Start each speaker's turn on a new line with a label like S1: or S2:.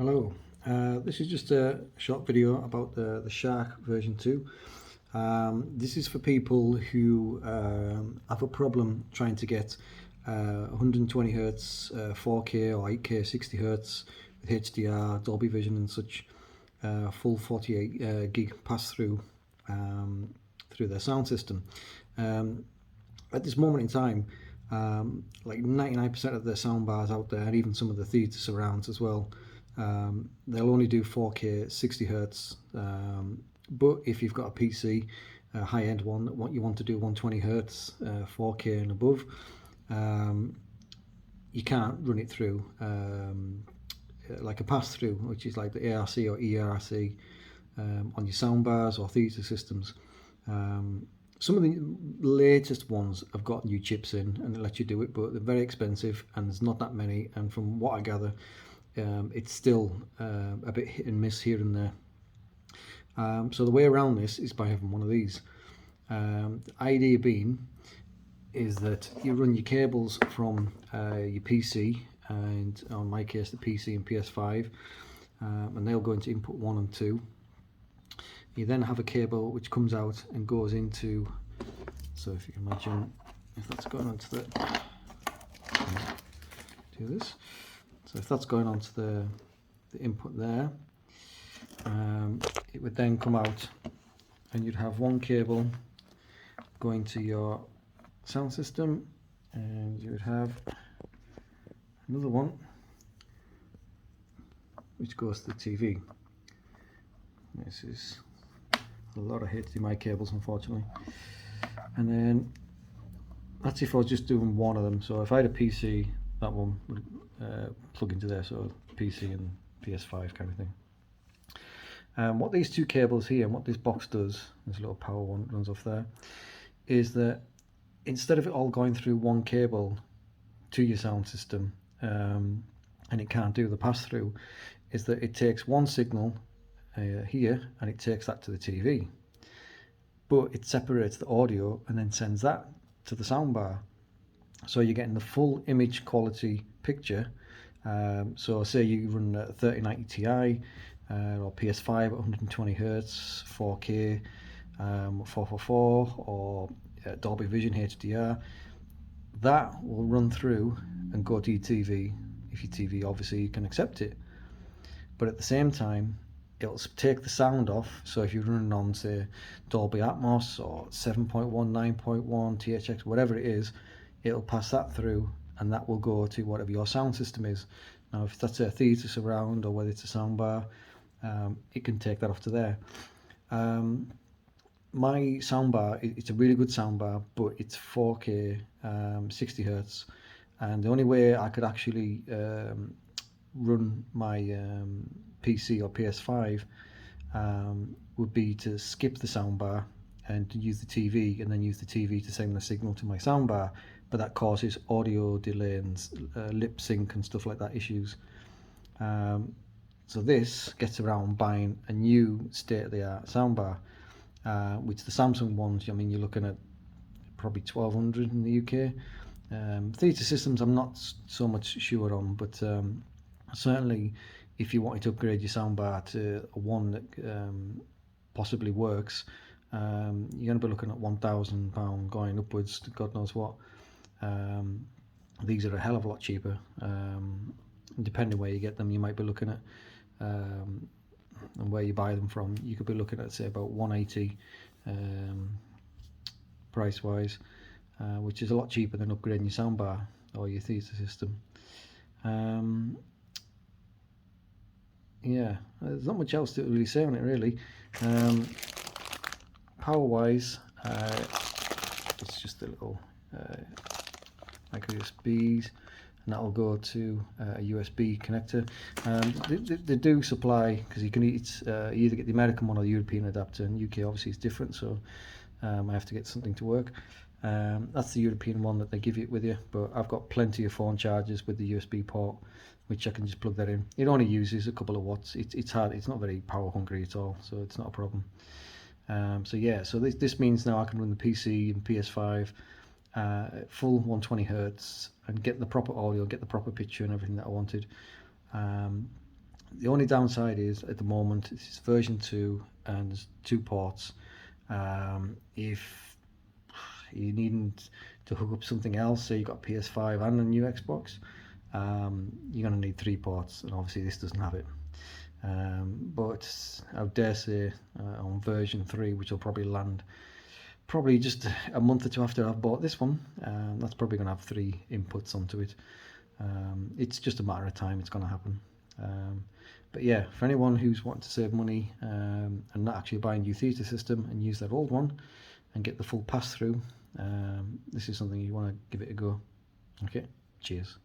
S1: Hello, this is just a short video about the Sharc version 2. This is for people who have a problem trying to get 120 Hz 4K or 8K 60 Hz with HDR, Dolby Vision and such, full 48 gig pass-through through their sound system. At this moment in time, like 99% of the soundbars out there, and even some of the theatre surrounds as well, they'll only do 4K 60 Hz, but if you've got a PC, a high-end one, what you want to do 120 Hz 4K and above, you can't run it through like a pass-through, which is like the ARC or ERC on your soundbars or theatre systems. Some of the latest ones have got new chips in and they let you do it, but they're very expensive and there's not that many, and from what I gather, it's still a bit hit and miss here and there. So the way around this is by having one of these. The idea being is that you run your cables from your PC, and in my case the PC and PS5, and they'll go into input 1 and 2. You then have a cable which comes out and goes into, so if you can imagine, if that's going onto the, do this. So if that's going onto the input there, it would then come out and you'd have one cable going to your sound system, and you would have another one which goes to the TV. This is a lot of HDMI cables, unfortunately. And then that's if I was just doing one of them. So if I had a PC, that one would plug into there, so PC and PS5 kind of thing. What these two cables here, and what this box does, this little power one runs off there, is that instead of it all going through one cable to your sound system, and it can't do the pass-through, is that it takes one signal here and it takes that to the TV, but it separates the audio and then sends that to the soundbar, so you're getting the full image quality picture. So say you run a 3090 Ti or PS5 at 120 Hz 4K 444 or Dolby Vision HDR, that will run through and go to your TV if your TV obviously can accept it. But at the same time, it'll take the sound off. So if you're running on, say, Dolby Atmos or 7.1, 9.1, THX, whatever it is, it'll pass that through and that will go to whatever your sound system is. Now if that's a theatre surround or whether it's a soundbar, it can take that off to there. My soundbar, it's a really good soundbar, but it's 4K 60 Hz, and the only way I could actually run my PC or PS5 would be to skip the soundbar and to use the TV, and then use the TV to send the signal to my soundbar, but that causes audio delay and lip sync and stuff like that issues. So this gets around buying a new state-of-the-art soundbar, which the Samsung ones, I mean, you're looking at probably 1200 in the UK. Theatre systems I'm not so much sure on, but certainly if you wanted to upgrade your soundbar to one that possibly works, you're going to be looking at £1,000 going upwards to God knows what. These are a hell of a lot cheaper. Depending where you get them, you might be looking at, and where you buy them from, you could be looking at, say, about 180 price wise, which is a lot cheaper than upgrading your soundbar or your theatre system. Yeah, there's not much else to really say on it really. Power wise, it's just a little micro USBs, and that will go to a USB connector. They do supply, because you can either get the American one or the European adapter, and UK obviously is different, so I have to get something to work. That's the European one that they give it with you, but I've got plenty of phone chargers with the USB port, which I can just plug that in. It only uses a couple of watts. It's hard, it's not very power hungry at all, so it's not a problem. So yeah, so this means now I can run the PC and PS5 full 120 Hz and get the proper audio, get the proper picture and everything that I wanted. The only downside is at the moment this is version 2 and there's 2 ports. If you needn't to hook up something else, so you've got PS5 and a new Xbox, you're going to need 3 ports, and obviously this doesn't have it. But I would dare say on version 3, which will probably land probably just a month or 2 after I've bought this one, that's probably going to have 3 inputs onto it. It's just a matter of time it's going to happen. But yeah, for anyone who's wanting to save money and not actually buy a new theatre system and use that old one and get the full pass-through, this is something you want to give it a go. Okay, cheers.